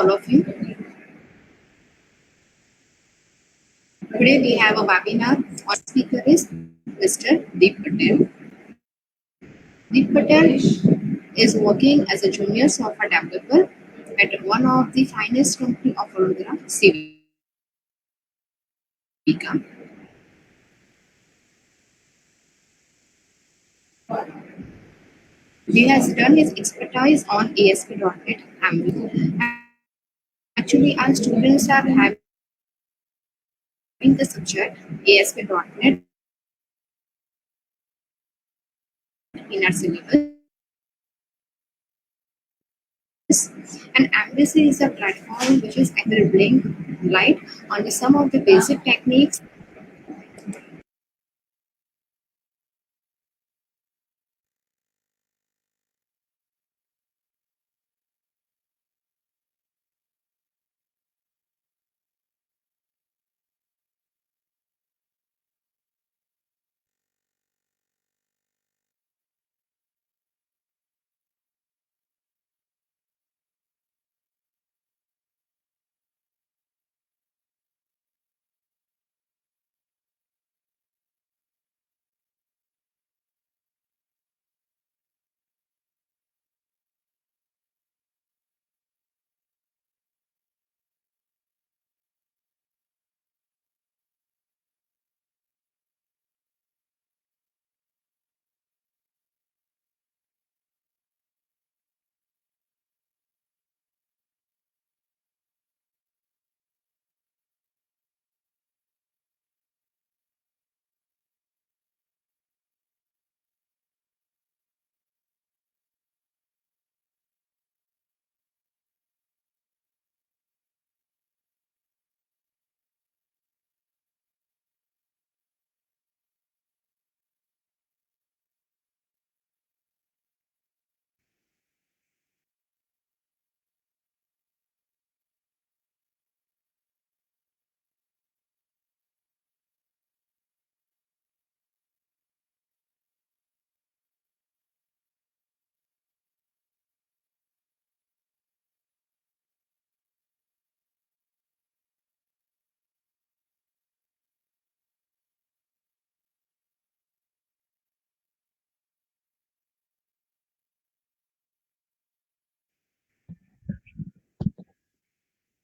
all of you. Today we have a webinar. Our speaker is Mr. Deep Patel. Deep Patel is working as a junior software developer at one of the finest company of Vadodara, Civica. He has done his expertise on ASP.NET Hamlet. Actually, our students are having the subject ASP.NET in our syllabus. And Embassy is a platform which is enabling light on some of the basic techniques.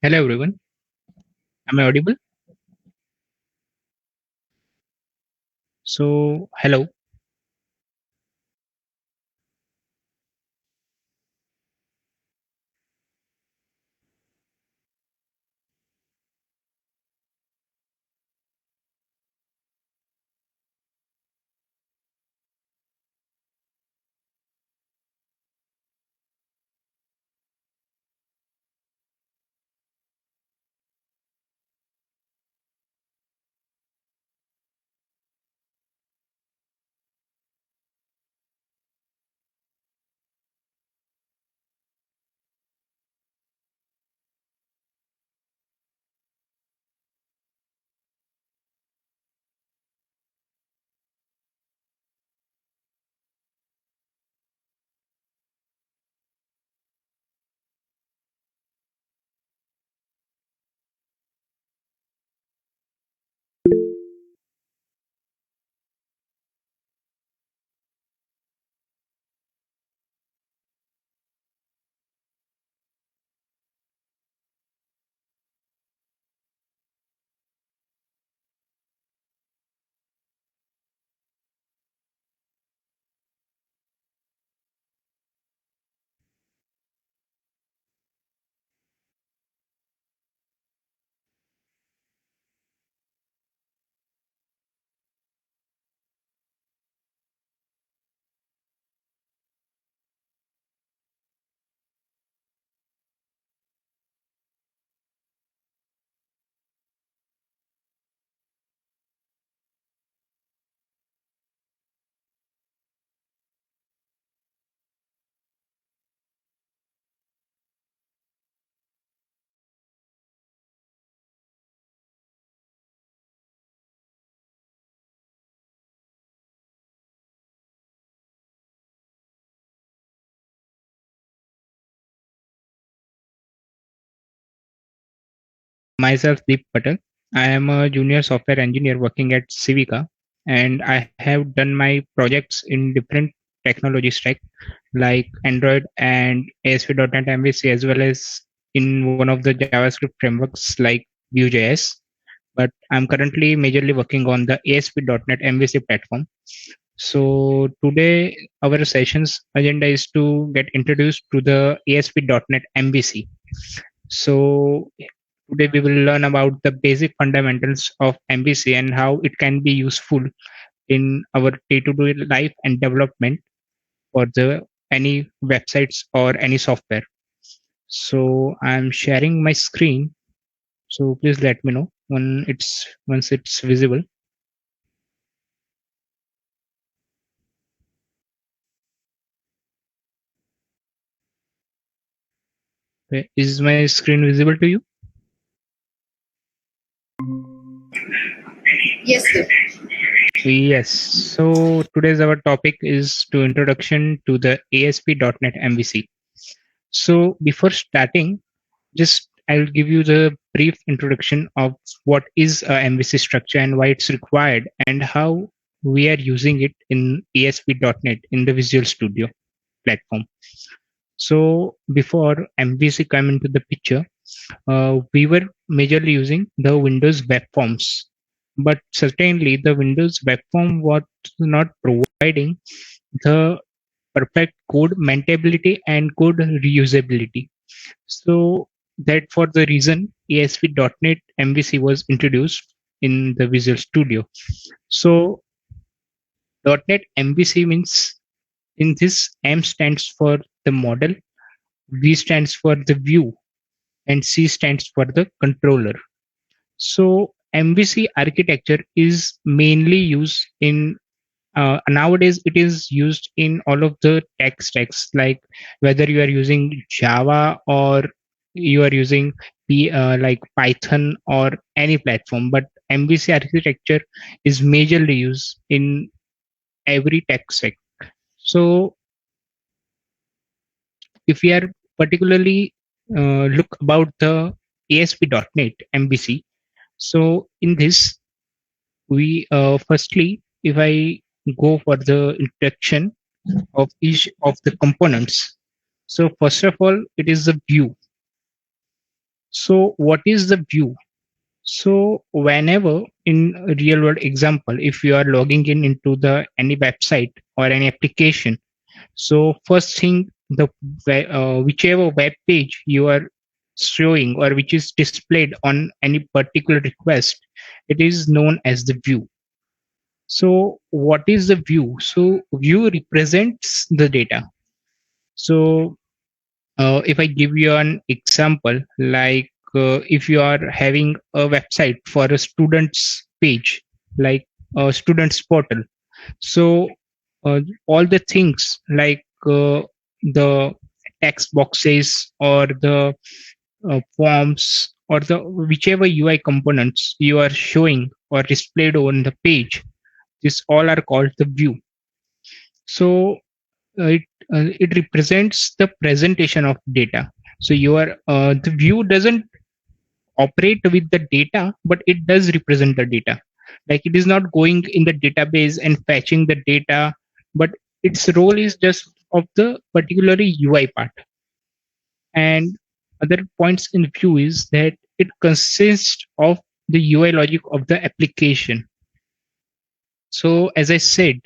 Hello everyone. Am I audible? So, hello. Myself, Deep Patel. I am a junior software engineer working at Civica, and I have done my projects in different technology stack like Android and ASP.NET MVC, as well as in one of the JavaScript frameworks like Vue.js. But I'm currently majorly working on the ASP.NET MVC platform. So today our session's agenda is to get introduced to the ASP.NET MVC. So today we will learn about the basic fundamentals of MVC and how it can be useful in our day-to-day life and development for the any websites or any software. So I'm sharing my screen. So please let me know once it's visible. Okay, is my screen visible to you? Yes, sir. Yes. So today's our topic is to introduction to the ASP.NET MVC. So before starting, just I'll give you the brief introduction of what is a MVC structure and why it's required and how we are using it in ASP.NET in the Visual Studio platform. So before MVC came into the picture, we were majorly using the Windows web forms, but certainly the Windows web form was not providing the perfect code maintainability and code reusability. So that for the reason ASP.NET MVC was introduced in the Visual Studio. So .NET MVC means in this M stands for the model, V stands for the view, and C stands for the controller. So MVC architecture is mainly used in nowadays it is used in all of the tech stacks, like whether you are using Java or you are using like Python or any platform, but MVC architecture is majorly used in every tech stack. So if we are particularly look about the ASP.NET MVC, so in this we firstly, if I go for the introduction of each of the components. So first of all, it is the view. So what is the view? So whenever in a real world example, if you are logging in into the any website or any application, so first thing whichever web page you are showing or which is displayed on any particular request, it is known as the view. So what is the view? So view represents the data. So if I give you an example, like if you are having a website for a student's page, like a student's portal, so all the things like the text boxes or the forms or the whichever UI components you are showing or displayed on the page, this all are called the view. So it represents the presentation of data. So your the view doesn't operate with the data, but it does represent the data. Like it is not going in the database and fetching the data, but its role is just of the particularly UI part. And other points in view is that it consists of the UI logic of the application. So as I said,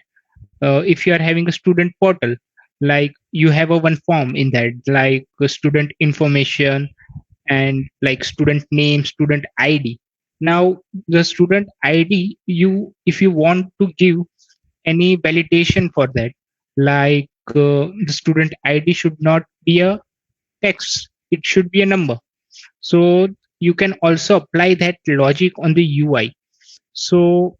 if you are having a student portal, like you have a one form in that, like student information and like student name, student ID. Now the student ID, you if you want to give any validation for that, like the student ID should not be a text, it should be a number. So you can also apply that logic on the UI. So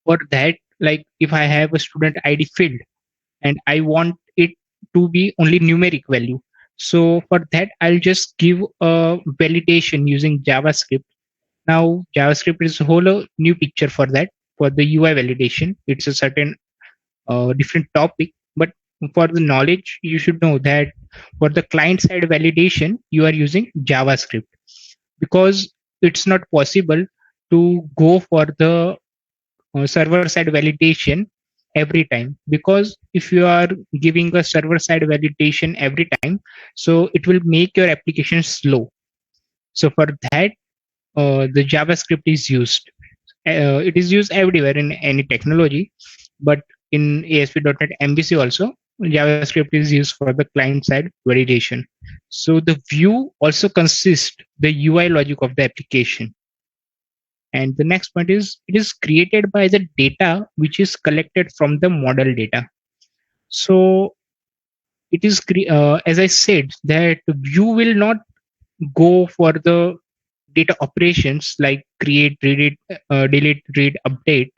for that, like if I have a student ID field and I want it to be only numeric value. So for that, I'll just give a validation using JavaScript. Now JavaScript is a whole new picture for that. For the UI validation, it's a certain different topic. But for the knowledge, you should know that for the client side validation, you are using JavaScript because it's not possible to go for the server side validation every time, because if you are giving a server side validation every time, so it will make your application slow. So for that, the JavaScript is used. It is used everywhere in any technology, but in ASP.NET MVC also, JavaScript is used for the client side validation. So the view also consists the UI logic of the application. And the next point is, it is created by the data which is collected from the model data. So it is, as I said, that view will not go for the data operations like create, read, delete, read, update,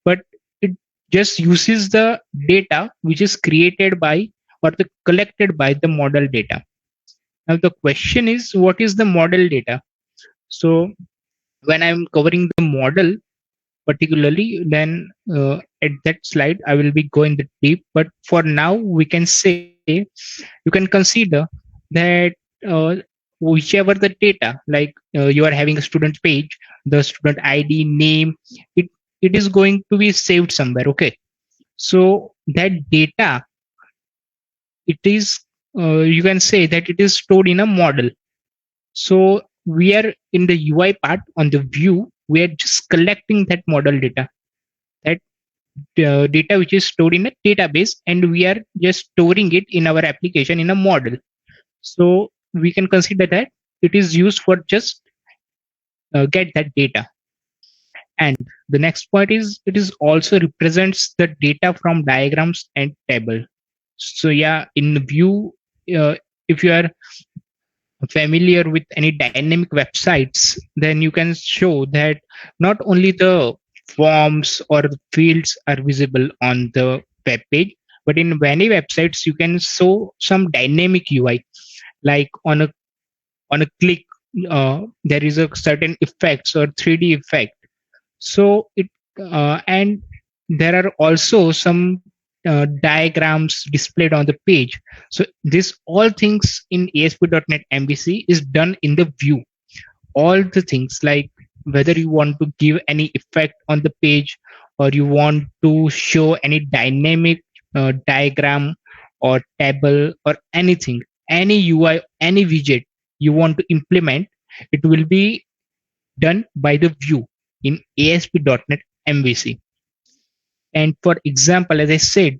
but it just uses the data which is created by or the collected by the model data. Now the question is, what is the model data? So when I'm covering the model particularly, then at that slide I will be going the deep. But for now, we can say, you can consider that whichever the data, like you are having a student page, the student ID, name, it it is going to be saved somewhere. Okay, so that data, it is you can say that it is stored in a model. So we are in the UI part on the view, we are just collecting that model data, that data which is stored in a database, and we are just storing it in our application in a model. So we can consider that it is used for just get that data. And the next point is, it is also represents the data from diagrams and table. So yeah, in view, if you are familiar with any dynamic websites, then you can show that not only the forms or the fields are visible on the web page, but in many websites you can show some dynamic UI, like on a click, there is a certain effects or 3D effect. So it and there are also some diagrams displayed on the page. So this all things in ASP.NET MVC is done in the view. All the things, like whether you want to give any effect on the page, or you want to show any dynamic diagram or table or anything, any UI, any widget you want to implement, it will be done by the view in ASP.NET MVC. And for example, as I said,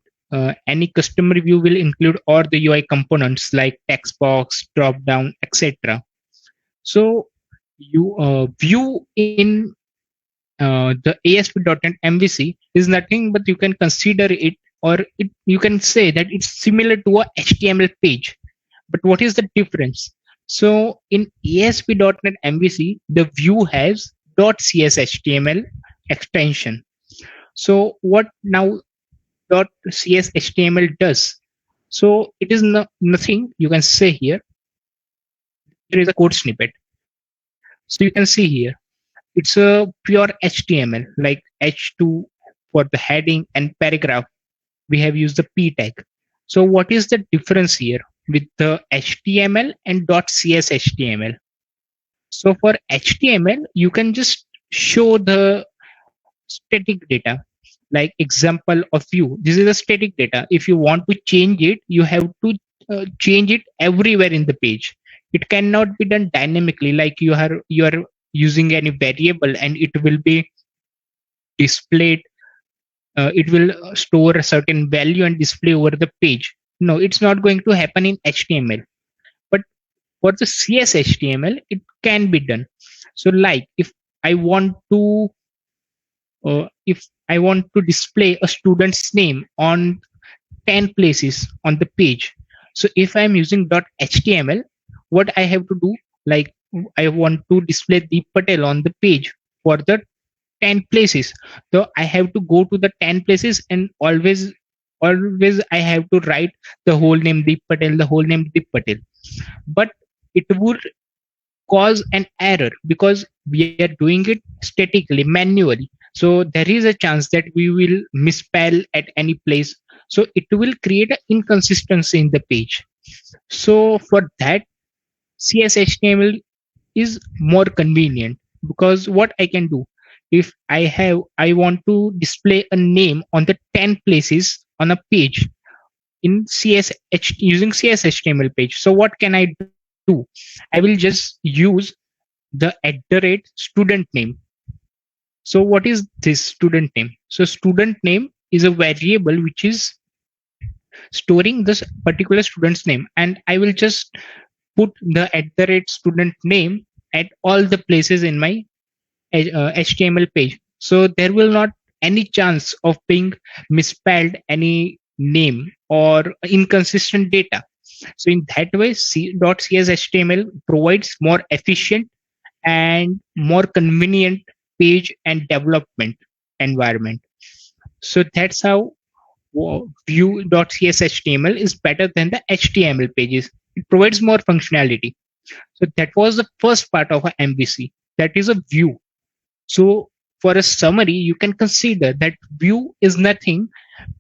any customer view will include all the UI components like text box, drop down, etc. So you view in the ASP.NET MVC is nothing but you can consider it, or you can say that it's similar to a HTML page. But what is the difference? So in ASP.NET MVC, the view has .cshtml extension. So what now .cshtml does? So it is nothing. You can say here, there is a code snippet. So you can see here, it's a pure HTML, like H2 for the heading and paragraph. We have used the p tag. So what is the difference here with the HTML and .cshtml? So for HTML, you can just show the static data, like example of view. This is a static data. If you want to change it, you have to change it everywhere in the page. It cannot be done dynamically, like you are using any variable and it will be displayed. It will store a certain value and display over the page. No, it's not going to happen in HTML. But for the CSHTML, it can be done. So like if I want to display a student's name on 10 places on the page. So if I'm using .html, what I have to do, like I want to display Deep Patel on the page for the 10 places. So I have to go to the 10 places and always I have to write the whole name Deep Patel, the whole name Deep Patel. But it would cause an error because we are doing it statically, manually. So there is a chance that we will misspell at any place. So it will create an inconsistency in the page. So for that, CSHTML is more convenient. because what I can do, if I want to display a name on the 10 places on a page in using CSHTML page. So what can I do? I will just use the student name. So what is this student name? So student name is a variable which is storing this particular student's name, and I will just put the student name at all the places in my HTML page. So there will not any chance of being misspelled any name or inconsistent data. So in that way, .cshtml provides more efficient and more convenient page and development environment. So that's how Vue.cshtml is better than the HTML pages. It provides more functionality. So that was the first part of a MVC. That is a view. So for a summary, you can consider that view is nothing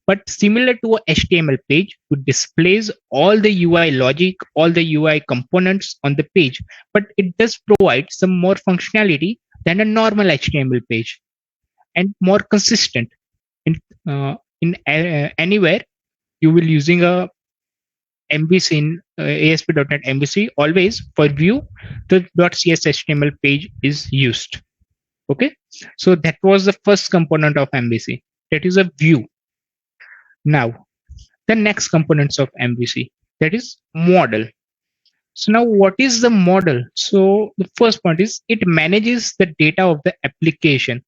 but similar to a HTML page, which displays all the UI logic, all the UI components on the page, but it does provide some more functionality than a normal HTML page and more consistent. In anywhere you will using a MVC in ASP.NET MVC, always for view the .cshtml page is used. Okay, so that was the first component of MVC, that is a view. Now the next components of MVC, that is model. So now what is the model? So the first point is it manages the data of the application.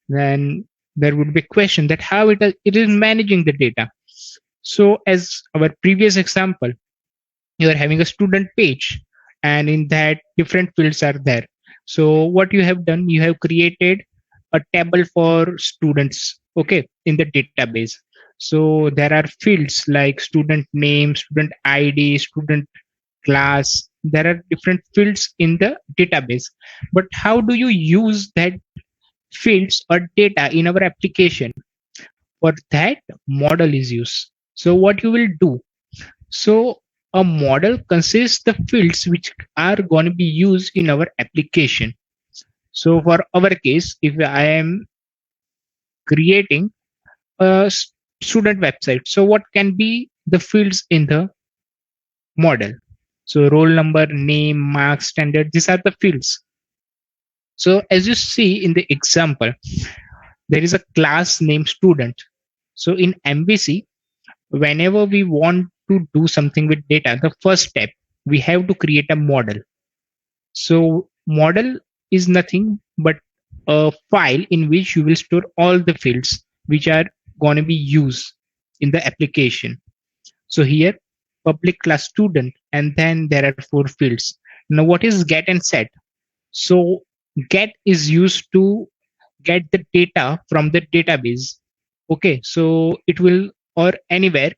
Then there would be a question that how it is managing the data. So as our previous example, you are having a student page, and in that different fields are there. So what you have done, you have created a table for students, okay, in the database. So there are fields like student name, student ID, student class. There are different fields in the database. But how do you use that fields or data in our application? For that, model is used. So what you will do? So a model consists the fields which are going to be used in our application. So for our case, if I am creating a student website, so what can be the fields in the model? So roll number, name, marks, standard, these are the fields. So as you see in the example, there is a class named student. So in MVC, whenever we want to do something with data, the first step, we have to create a model. So model is nothing but a file in which you will store all the fields which are going to be used in the application. So here, public class student, and then there are 4 fields. Now what is get and set? So get is used to get the data from the database. Okay, so it will, or anywhere,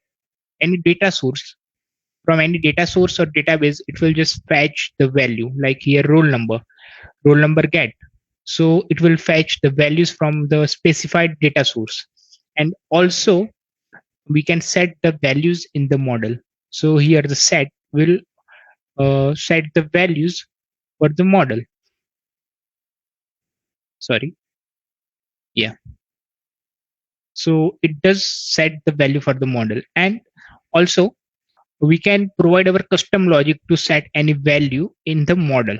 any data source, from any data source or database, it will just fetch the value, like here roll number get. So it will fetch the values from the specified data source. And also we can set the values in the model. So here the set will set the values for the model. Sorry. Yeah. So it does set the value for the model. And also we can provide our custom logic to set any value in the model.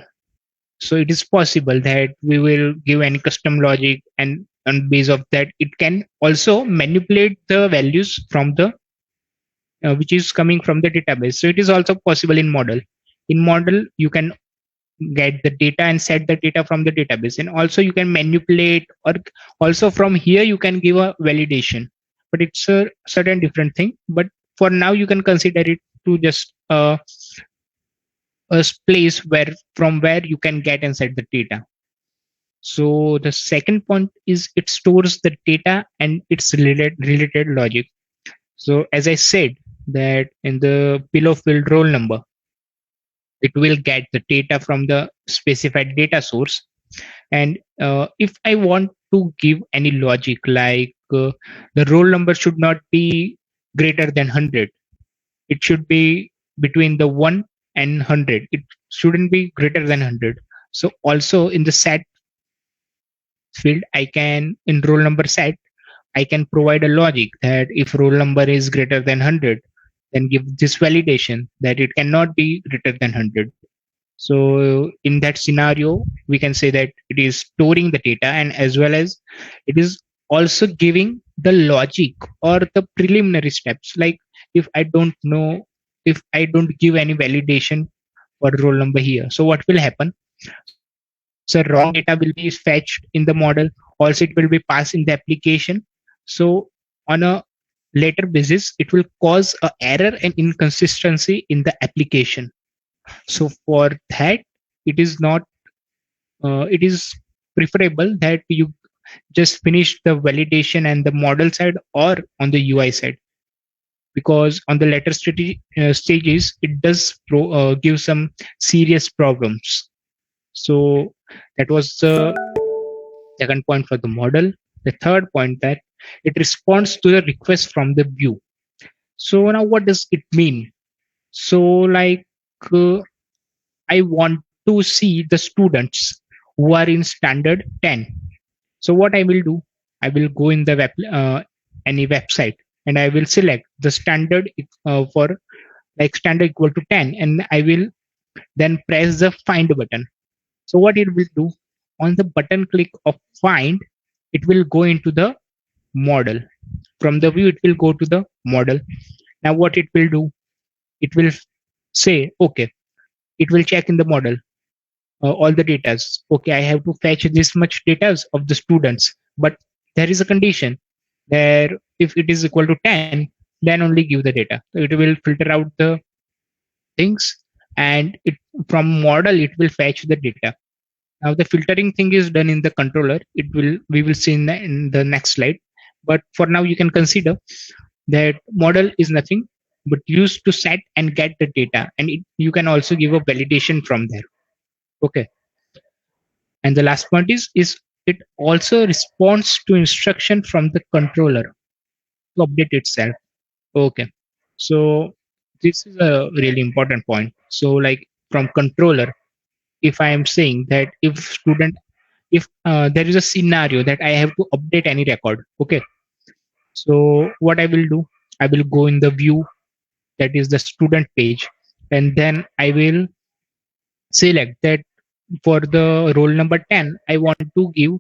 So it is possible that we will give any custom logic, and on base of that, it can also manipulate the values from the which is coming from the database. So it is also possible in model. In model, you can get the data and set the data from the database, and also you can manipulate, or also from here you can give a validation, but it's a certain different thing. But for now you can consider it to just a place where from where you can get and set the data. So the second point is it stores the data and its related logic. So as I said that in the below field roll number, it will get the data from the specified data source. And if I want to give any logic like the roll number should not be greater than 100, it should be between the 1 and 100, it shouldn't be greater than 100. So also in the set field, I can, in roll number set, I can provide a logic that if roll number is greater than 100, then give this validation that it cannot be greater than 100. So in that scenario, we can say that it is storing the data, and as well as it is also giving the logic or the preliminary steps. Like if I don't know, if I don't give any validation for roll number here, so what will happen? So wrong data will be fetched in the model. Also, it will be passed in the application. So on a later basis, it will cause a error and inconsistency in the application. So for that, it is not. It is preferable that you just finish the validation and the model side or on the UI side, because on the later stages it does give some serious problems. So that was the second point for the model. The third point, that it responds to the request from the view. So now what does it mean? So like uh, I want to see the students who are in standard 10. So what I will do, I will go in the any website, and I will select the standard for like standard equal to 10, and I will then press the find button. So what it will do, on the button click of find, it will go into the model. From the view, it will go to the model. Now what it will do, it will say, okay, it will check in the model all the data. Okay, I have to fetch this much data of the students, but there is a condition where if it is equal to 10, then only give the data. So it will filter out the things, and it from model it will fetch the data. Now the filtering thing is done in the controller. It will we will see in the next slide. But for now, you can consider that model is nothing but used to set and get the data, and you can also give a validation from there. Okay. And the last point is it also responds to instruction from the controller to update itself. Okay. So this is a really important point. So like from controller, if I am saying that if there is a scenario that I have to update any record, okay. So what I will do, I will go in the view, that is the student page, and then I will select that for the roll number 10, I want to give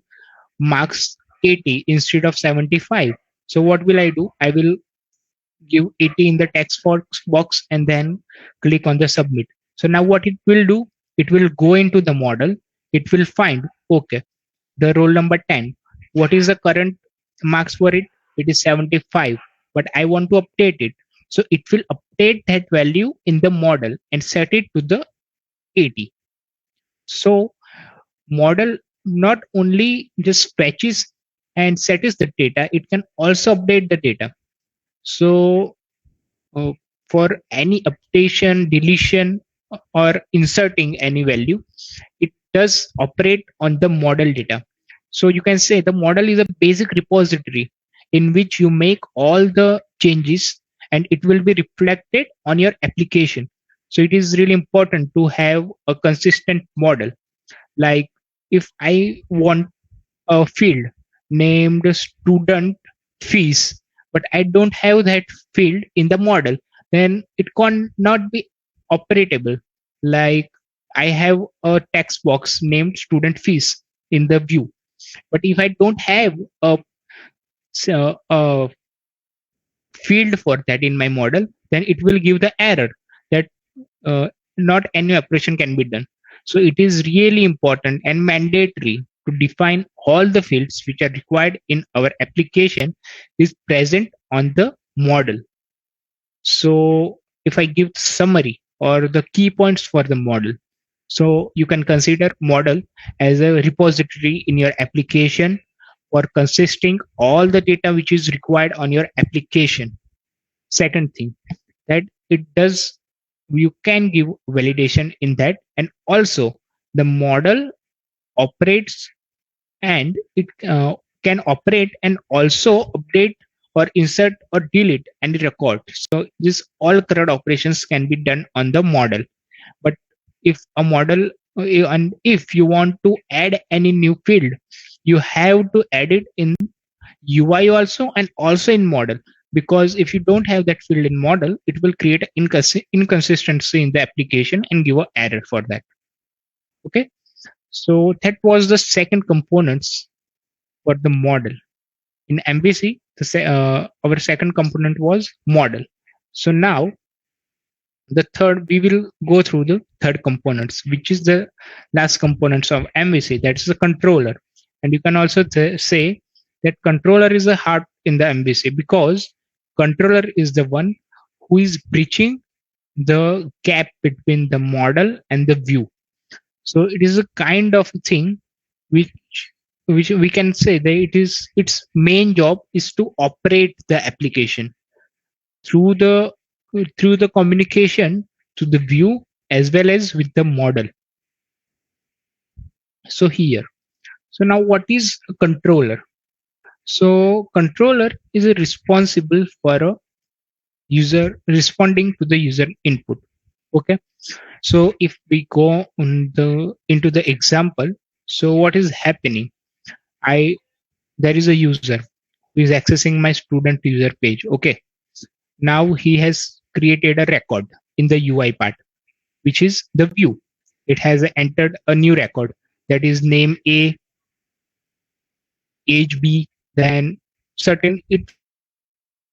marks 80 instead of 75. So what will I do? I will give 80 in the text box and then click on the submit. So now what it will do, it will go into the model. It will find, okay, the roll number 10. What is the current marks for it? It is 75, but I want to update it. So it will update that value in the model and set it to the 80. So model not only just fetches and sets the data, it can also update the data. So uh, for any updation, deletion, or inserting any value, it does operate on the model data. So you can say the model is a basic repository in which you make all the changes, and it will be reflected on your application. So it is really important to have a consistent model. Like if I want a field named student fees, but I don't have that field in the model, then it cannot be operatable. Like I have a text box named student fees in the view, but if I don't have a field for that in my model, then it will give the error that not any operation can be done. So it is really important and mandatory to define all the fields which are required in our application is present on the model. So if I give summary or the key points for the model, so you can consider model as a repository in your application for consisting all the data which is required on your application. Second thing, that it does, you can give validation in that, and also the model operates, and it can operate and also update or insert or delete any record. So this all CRUD operations can be done on the model. But if a model and if you want to add any new field, you have to add it in UI also and also in model, because if you don't have that field in model, it will create an inconsistency in the application and give an error for that. Okay, so that was the second components for the model. In MVC, our second component was model. So now the third, we will go through the third components, which is the last components of MVC. That's the controller. And you can also say that controller is the heart in the MVC, because controller is the one who is breaching the gap between the model and the view. So it is a kind of thing which which we can say that its main job is to operate the application through the communication to the view as well as with the model. So here, so now what is a controller? So controller is responsible for a user responding to the user input. Okay, so if we go on into the example, so what is happening? I There is a user who is accessing my student user page. Okay, now he has created a record in the UI part, which is the view. It has entered a new record, that is name A, age B, then certain it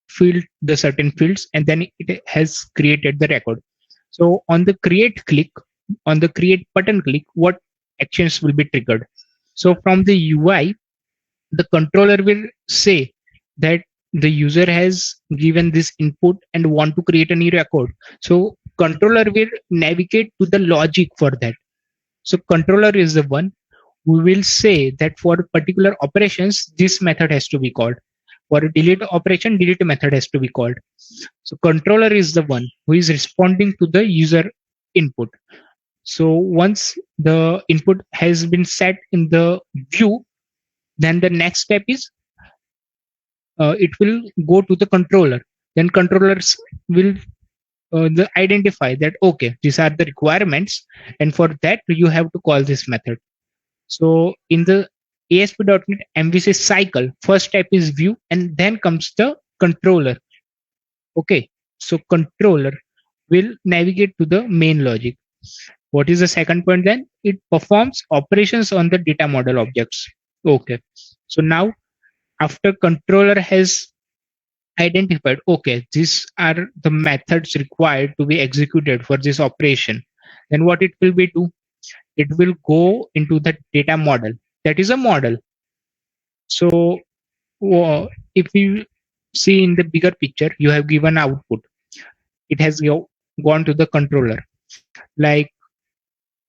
filled the certain fields, and then it has created the record. So on the create button click, what actions will be triggered? So from the UI, the controller will say that the user has given this input and want to create a new record. So controller will navigate to the logic for that. So controller is the one who will say that for particular operations, this method has to be called. For a delete operation, delete method has to be called. So controller is the one who is responding to the user input. So once the input has been set in the view, then the next step is it will go to the controller. Then controllers will identify that, okay, these are the requirements, and for that you have to call this method. So in the ASP.NET MVC cycle, first step is view, and then comes the controller. Okay, so controller will navigate to the main logic. What is the second point then? It performs operations on the data model objects. Okay, so now after controller has identified, okay, these are the methods required to be executed for this operation, then what it will be do? It will go into the data model. That is a model. So if you see in the bigger picture, you have given output. It has gone to the controller. Like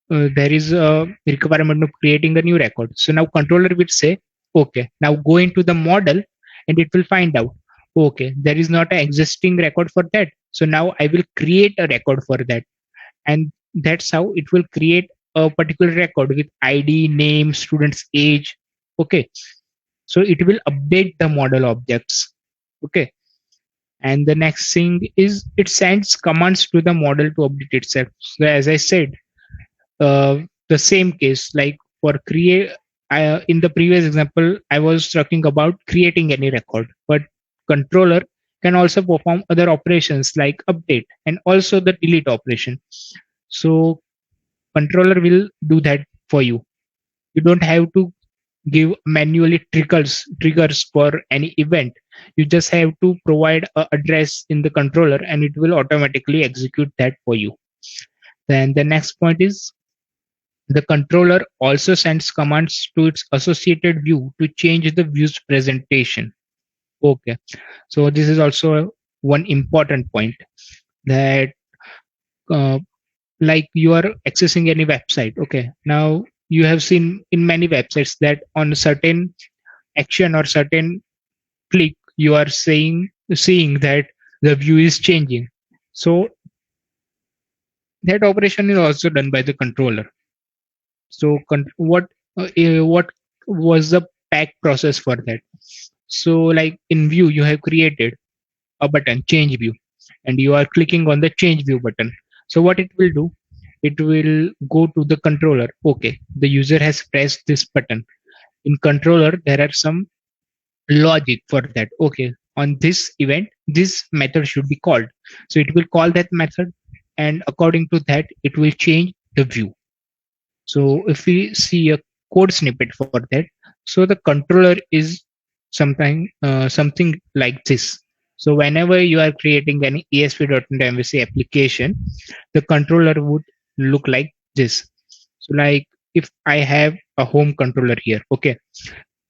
there is a requirement of creating a new record. So now controller will say, okay, now go into the model, and it will find out, okay, there is not an existing record for that. So now I will create a record for that. And that's how it will create a particular record with ID, name, student's age. Okay, so it will update the model objects. Okay, and the next thing is it sends commands to the model to update itself. So as I said, the same case, like for create, in the previous example I was talking about creating any record, but controller can also perform other operations like update and also the delete operation. So controller will do that for you. You don't have to give manually triggers for any event. You just have to provide a address in the controller, and it will automatically execute that for you. Then the next point is the controller also sends commands to its associated view to change the view's presentation. Okay, so this is also one important point, that uh, like you are accessing any website. Okay, now you have seen in many websites that on a certain action or certain click, you are seeing that the view is changing. So that operation is also done by the controller. So what was the pack process for that? So like in view, you have created a button, change view, and you are clicking on the change view button. So what it will do? It will go to the controller. Okay, the user has pressed this button. in controller there are some logic for that. Okay, on this event this method should be called, so it will call that method, and according to that it will change the view. So if we see a code snippet for that, so the controller is something like this. So whenever you are creating any ASP.NET MVC application, the controller would look like this. So like if I have a home controller here, okay,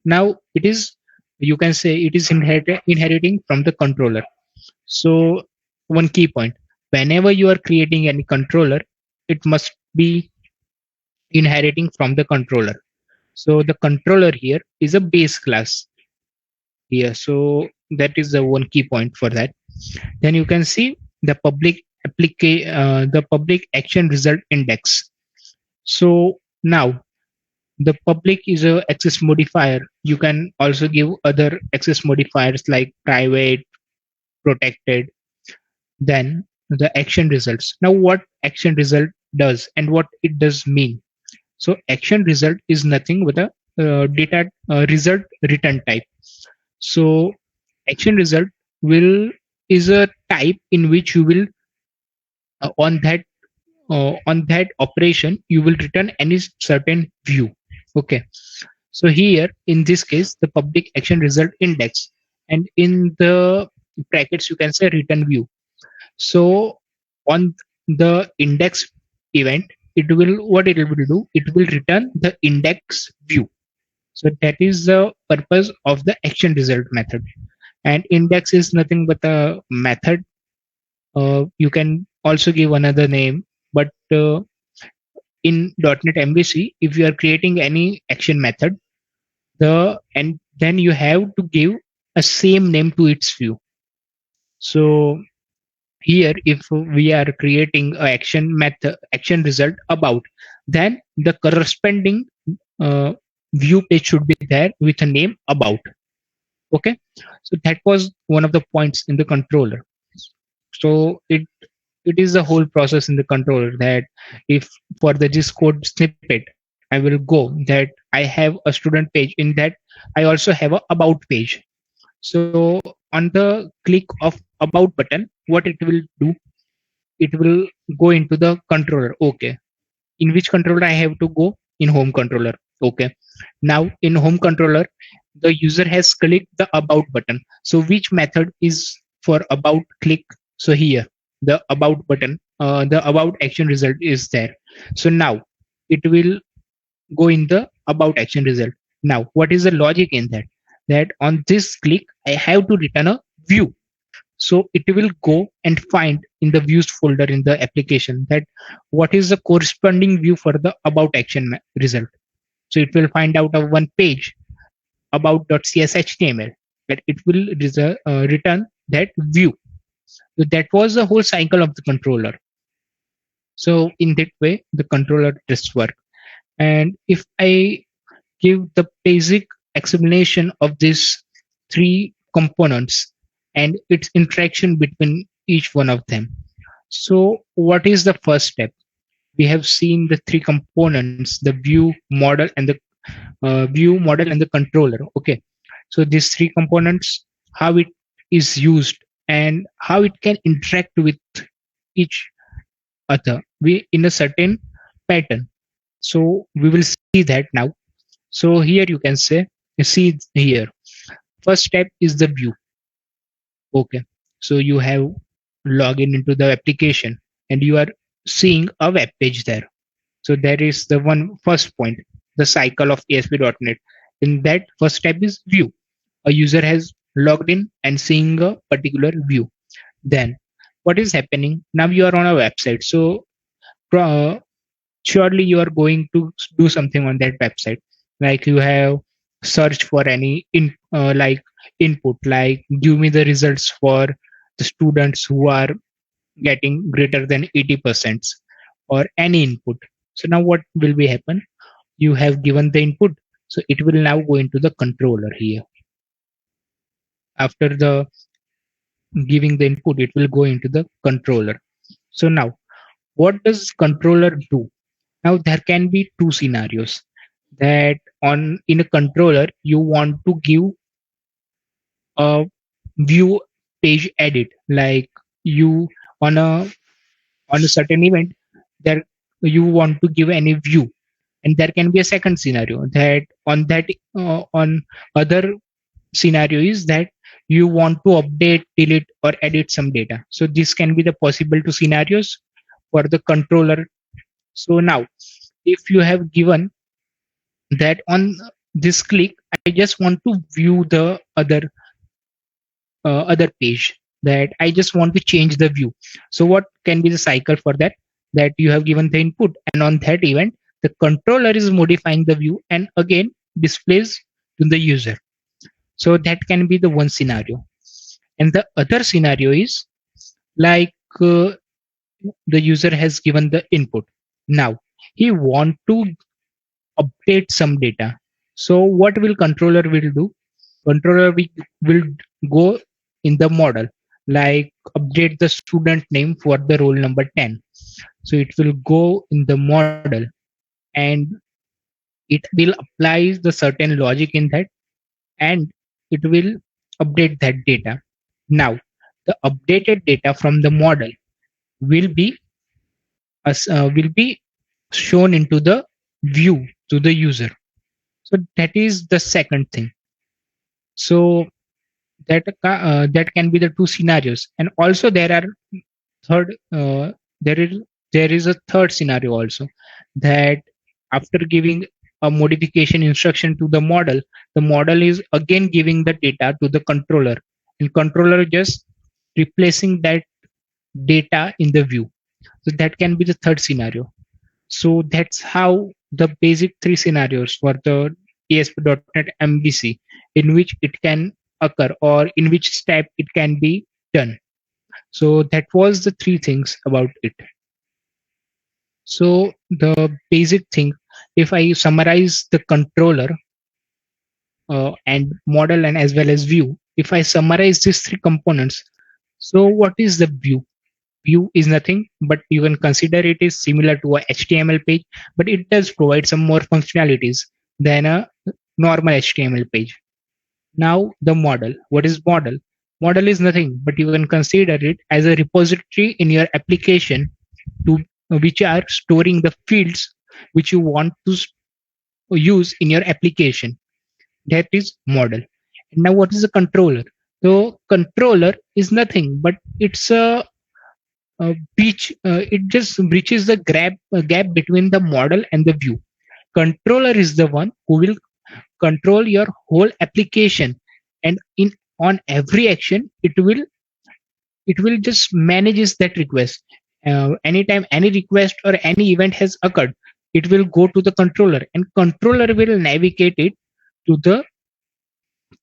now it is, you can say it is inheriting from the controller. So one key point, whenever you are creating any controller, it must be inheriting from the controller. So the controller here is a base class here. So that is the one key point for that. Then you can see the the public action result index. So now the public is a access modifier. You can also give other access modifiers like private, protected. Then the action results. Now what action result does and what it does mean. So action result is nothing but a data result return type. So action result will is a type in which you will uh, on that on that operation you will return any certain view. Okay. So here in this case the public action result index, and in the brackets you can say return view. So on the index event, it will what it will do, it will return the index view. So that is the purpose of the action result method. And index is nothing but a method. You can also give another name, but in .NET MVC, if you are creating any action method, and then you have to give a same name to its view. So here if we are creating a action result about, then the corresponding uh, view page should be there with a name about. Okay, so that was one of the points in the controller. So it is the whole process in the controller that if for the this code snippet I will go that I have a student page, in that I also have a about page. So on the click of about button, what it will do, it will go into the controller. Okay, in which controller I have to go, in home controller. Okay, now in home controller the user has clicked the about button, so which method is for about click. So here the about button, the about action result is there. So now it will go in the about action result. Now what is the logic in that, that on this click I have to return a view. So it will go and find in the views folder in the application that what is the corresponding view for the about action result. So it will find out of one page about.cshtml, that it will return that view. So that was the whole cycle of the controller. So in that way the controller does work. And if I give the basic explanation of these three components and its interaction between each one of them. So what is the first step? We have seen the three components, the view, model, and the controller. Okay. So these three components, how it is used and how it can interact with each other we in a certain pattern. So we will see that now. So here you can say, you see here, first step is the view. Okay. So you have login into the application and you are seeing a web page there. So there is the one first point, the cycle of ASP.NET. In that first step is view. A user has logged in and seeing a particular view. Then what is happening? Now you are on a website. So uh, surely you are going to do something on that website. Like you have searched for any like input, like give me the results for the students who are getting greater than 80% or any input. So now what will be happen? You have given the input, so it will now go into the controller here. After the giving the input, it will go into the controller. So now what does controller do? Now there can be two scenarios. that on in a controller you want to give a view page edit, like you on a certain event there you want to give any view, and there can be a second scenario that on other scenario is that you want to update, delete, or edit some data. So this can be the possible two scenarios for the controller. So now if you have given that on this click I just want to view the other page, that I just want to change the view. So what can be the cycle for that? That you have given the input, and on that event, the controller is modifying the view and again displays to the user. So that can be the one scenario. And the other scenario is like the user has given the input. Now he want to update some data. So what will controller will do? Controller will go in the model, like update the student name for the roll number 10. So it will go in the model and it will apply the certain logic in that, and it will update that data. Now the updated data from the model will be will be shown into the view to the user. So that is the second thing. So that can be the two scenarios, and also there are third there is there is a third scenario also, that after giving a modification instruction to the model is again giving the data to the controller, and controller just replacing that data in the view. So that can be the third scenario. So that's how the basic three scenarios for the ASP.NET MVC in which it can occur, or in which step it can be done. So that was the three things about it. So the basic thing, if I summarize the controller and model and as well as view, if I summarize these three components, so what is the view? View is nothing but you can consider it is similar to a HTML page, but it does provide some more functionalities than a normal HTML page. Now the model. What is model? Model is nothing but you can consider it as a repository in your application to which are storing the fields which you want to use in your application. That is model. Now what is a controller? So controller is nothing but it's a it just breaches the gap between the model and the view. Controller is the one who will control your whole application, and in on every action it will just manages that request. Anytime any request or any event has occurred, it will go to the controller, and controller will navigate it to the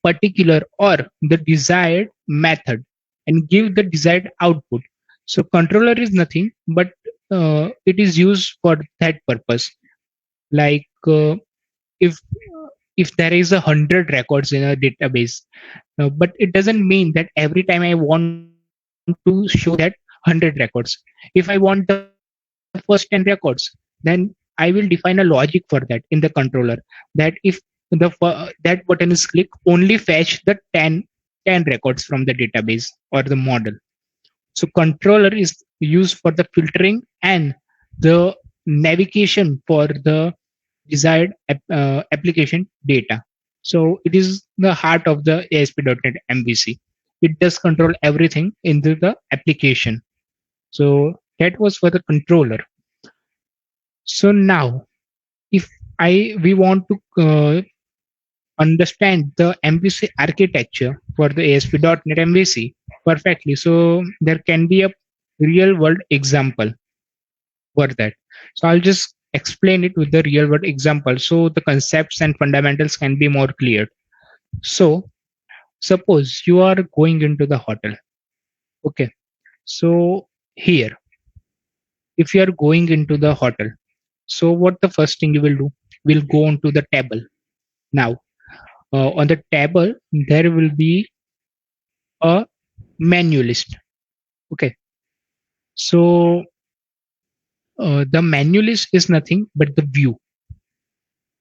particular or the desired method and give the desired output. So controller is nothing but it is used for that purpose. Like if if there is 100 records in a database, but it doesn't mean that every time I want to show that 100 records. If I want the first 10 records, then I will define a logic for that in the controller, that if that button is clicked, only fetch the 10 records from the database or the model. So controller is used for the filtering and the navigation for the desired application data. So it is the heart of the ASP.NET MVC. It does control everything into the application. So that was for the controller. So now, if I we want to understand the MVC architecture for the ASP.NET MVC perfectly, so there can be a real world example for that. So I'll just explain it with the real world example so the concepts and fundamentals can be more clear. So suppose you are going into the hotel. Okay. So here, if you are going into the hotel, so what the first thing you will do? Will go onto the table. Now, on the table, there will be a menu list. Okay. So the menu list is nothing but the view.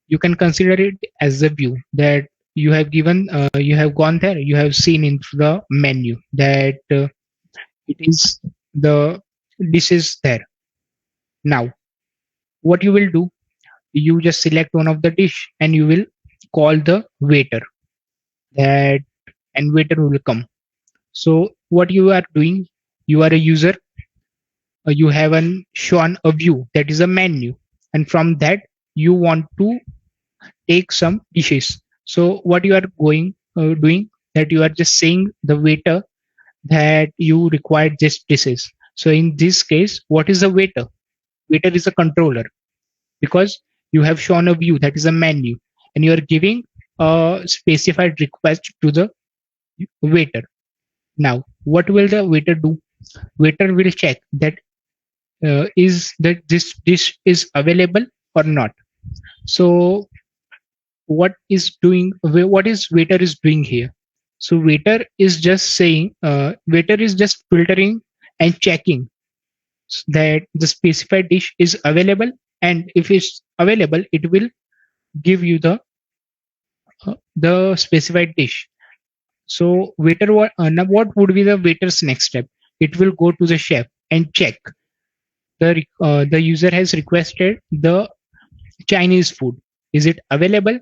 you can consider it as a view that you have gone there, you have seen into the menu that it is the dishes there. Now what you will do, you just select one of the dish and you will call the waiter, that and waiter will come. So what you are doing, you are a user, you have an shown a view that is a menu, and from that you want to take some dishes. So what you are going doing, that you are just saying the waiter that you require just dishes. So in this case, what is a waiter? Waiter is a controller, because you have shown a view that is a menu, and you are giving a specified request to the waiter. Now what will the waiter do? Waiter will check that is that this dish is available or not. So what is waiter is doing here? So waiter is just filtering and checking that the specified dish is available, and if it's available it will give you the specified dish. So now what would be the waiter's next step? It will go to the chef and check the user has requested the Chinese food. Is it available?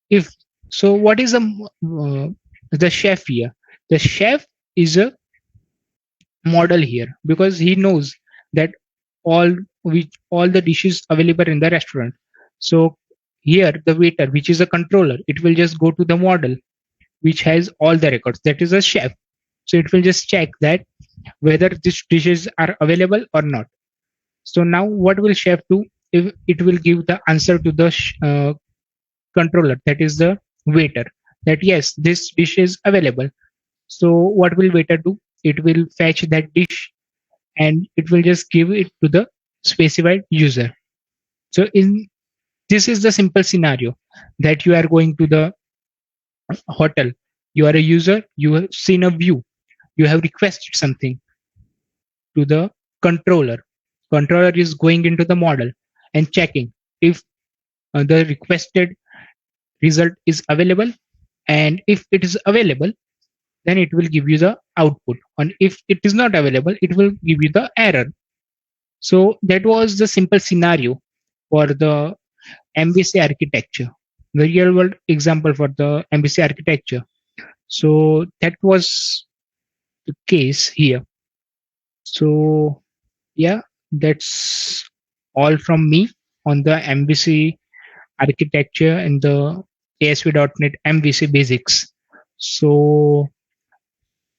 If so, what is the chef here? The chef is a model here, because he knows that all all the dishes available in the restaurant. So here the waiter, which is a controller, it will just go to the model which has all the records. That is a chef. So it will just check that whether these dishes are available or not. So now what will chef do? If it will give the answer to the controller, that is the waiter, that yes, this dish is available. So what will waiter do? It will fetch that dish and it will just give it to the specified user. So in this is the simple scenario, that you are going to the hotel, you are a user, you have seen a view, you have requested something to the controller. Controller is going into the model and checking if the requested result is available, and if it is available, then it will give you the output, and if it is not available, it will give you the error. So that was the simple scenario for the MVC architecture, the real world example for the MVC architecture. So that was the case here. So yeah, that's all from me on the MVC architecture and the ASP.NET MVC basics. So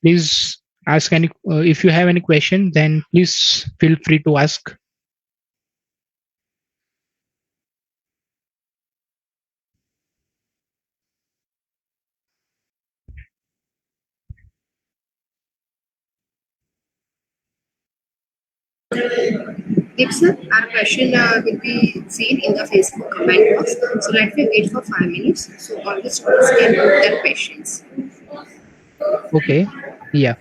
please ask any if you have any question, then please feel free to ask. Deep sir, our question will be seen in the Facebook comment box. So let me wait for 5 minutes so all the students can put their questions. Okay, yeah.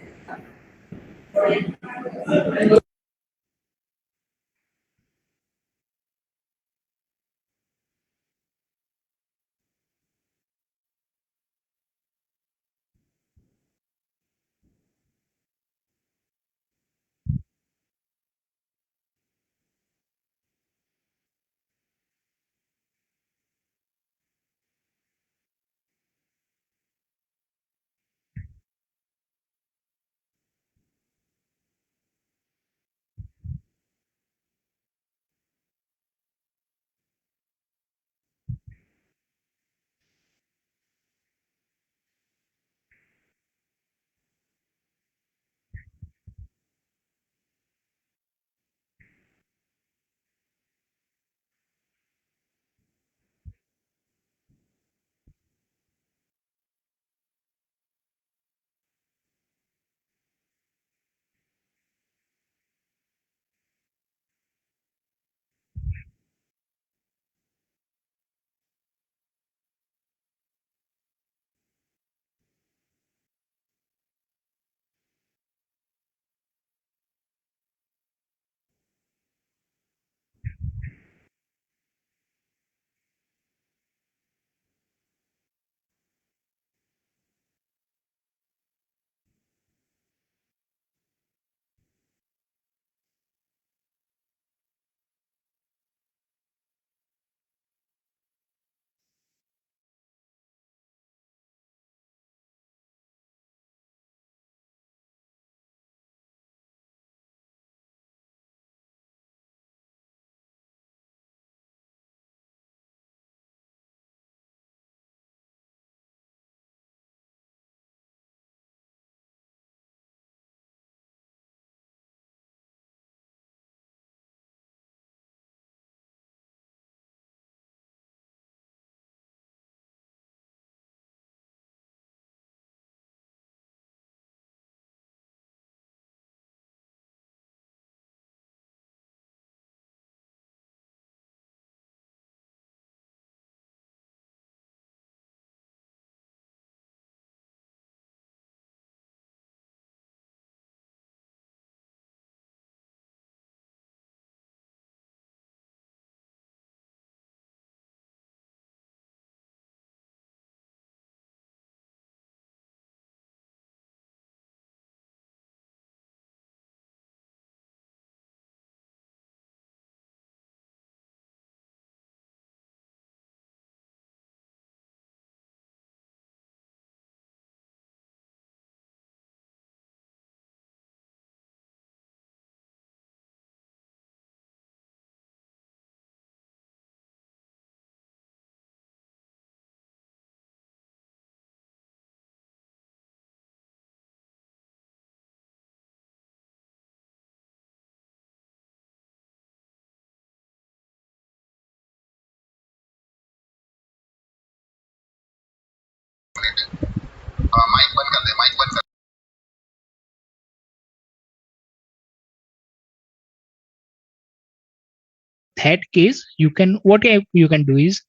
That case, you can what you can do is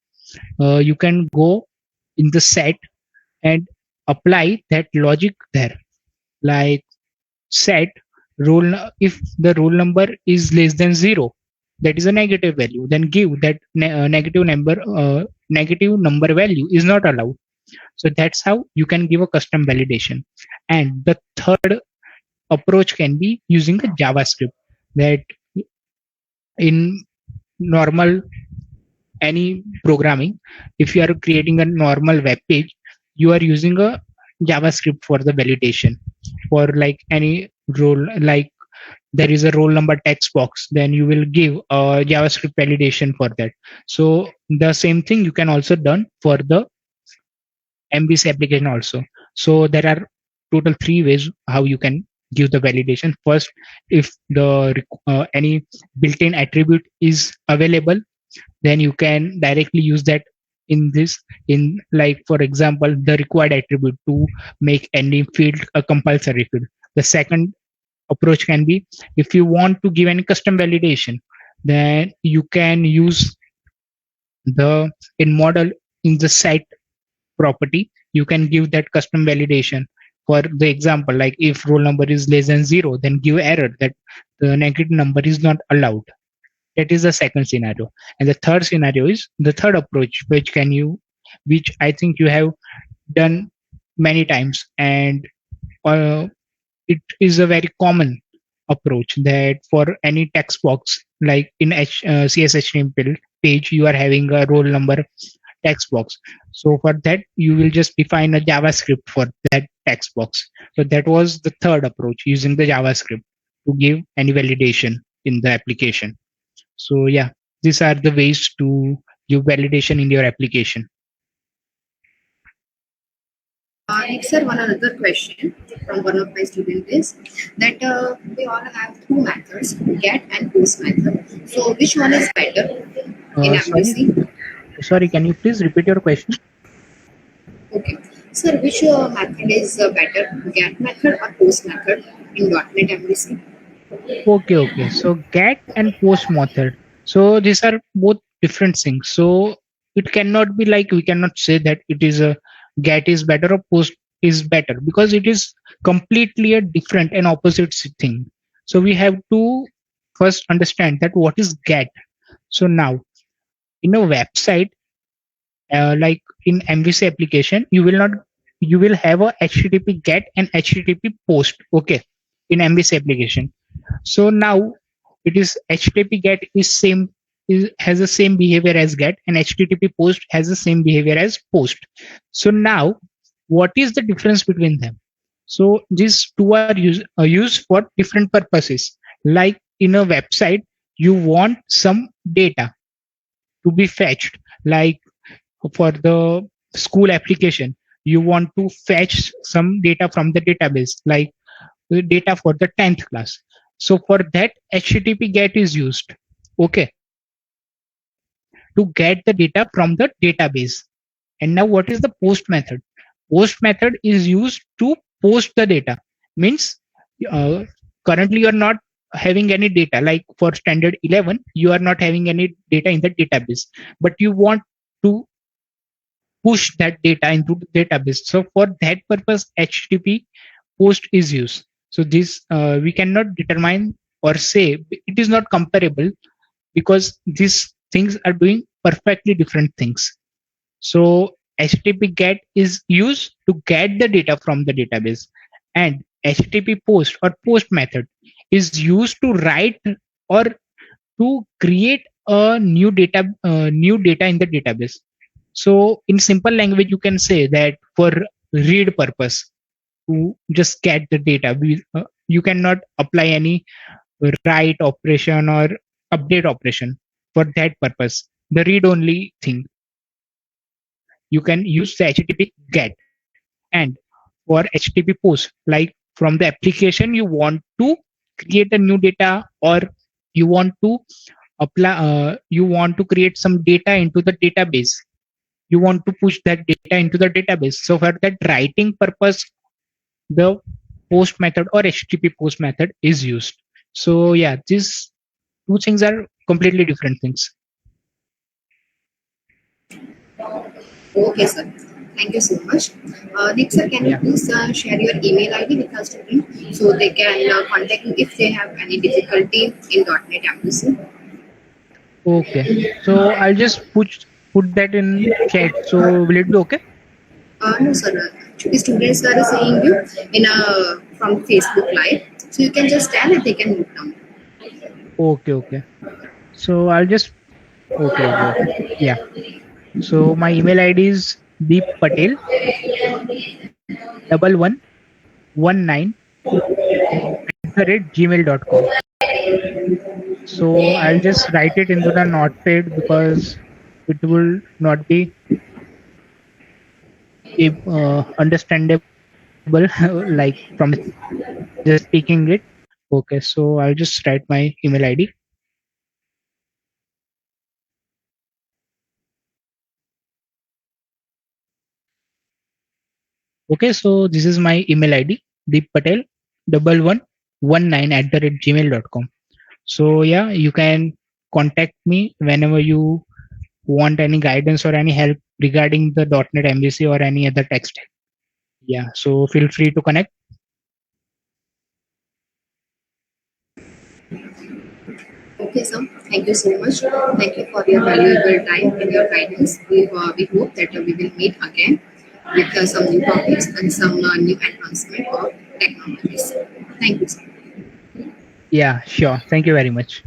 you can go in the set and apply that logic there. Like set if the roll number is less than 0, that is a negative value, then give that negative number value is not allowed. So that's how you can give a custom validation. And the third approach can be using a JavaScript, that in normal any programming, if you are creating a normal web page, you are using a JavaScript for the validation. For like any role, like there is a roll number text box, then you will give a JavaScript validation for that. So the same thing you can also done for the MVC application also. So there are total three ways how you can give the validation. First, if the any built-in attribute is available, then you can directly use that in this, in like for example the required attribute to make any field a compulsory field. The second approach can be, if you want to give any custom validation, then you can use the in model in the site property, you can give that custom validation. For the example, like if roll number is less than 0, then give error that the negative number is not allowed. That is the second scenario. And the third scenario is the third approach, which I think you have done many times, and it is a very common approach, that for any text box, like in CSHTML page, you are having a roll number text box. So for that, you will just define a JavaScript for that text box. So that was the third approach, using the JavaScript to give any validation in the application. So yeah, these are the ways to give validation in your application. Next, sir, one another question from one of my students is that we all have two methods, get and post method. So which one is better in MVC? Sorry, can you please repeat your question? Okay. Sir, which method is better, get method or post method in .NET MVC? Okay. So get and post method. So these are both different things. So it cannot be like, we cannot say that it is a get is better or post is better, because it is completely a different and opposite thing. So we have to first understand that what is get. So now in a website, like in MVC application, you will have a HTTP get and HTTP post. Okay, in MVC application. So now it is HTTP get has the same behavior as get, and HTTP post has the same behavior as post. So now what is the difference between them? So these two are used for different purposes. Like in a website, you want some data to be fetched. Like for the school application, you want to fetch some data from the database, like the data for the 10th class. So for that, HTTP GET is used, okay, to get the data from the database. And now what is the post method? Post method is used to post the data. Means currently you are not having any data, like for standard 11, you are not having any data in the database, but you want to push that data into the database. So for that purpose, HTTP post is used. So this we cannot determine or say it is not comparable, because these things are doing perfectly different things. So HTTP GET is used to get the data from the database, and HTTP post or post method is used to write or to create a new data in the database. So in simple language, you can say that for read purpose, to just get the data, you cannot apply any write operation or update operation for that purpose. The read only thing, you can use the HTTP GET. And for HTTP post, like from the application, you want to create a new data, or you want to you want to create some data into the database, you want to push that data into the database. So for that writing purpose, the post method or HTTP post method is used. So yeah, these two things are completely different things. Okay, sir. Thank you so much. Next, sir, can you Yeah. please share your email ID with our student so they can contact you if they have any difficulty in .NET MVC? Okay. So I'll just put that in chat. So will it be okay? No, sir. Actually, students are seeing you in a from Facebook Live, so you can just tell it. They can note down. Okay. Okay. So I'll just okay. Yeah. So my email ID is Deep Patel 1119 @gmail.com. So I'll just write it into the notepad because it will not be understandable like from just speaking it. Okay, so I'll just write my email ID. Okay, so this is my email ID, Deep Patel 1119 @gmail.com. So yeah, you can contact me whenever you want any guidance or any help regarding the .NET MVC or any other tech stack. Yeah, so feel free to connect. Okay, sir. Thank you so much. Thank you for your valuable time and your guidance. We hope that we will meet again with some new topics and some new advancement of technologies. Thank you, sir. Yeah, sure. Thank you very much.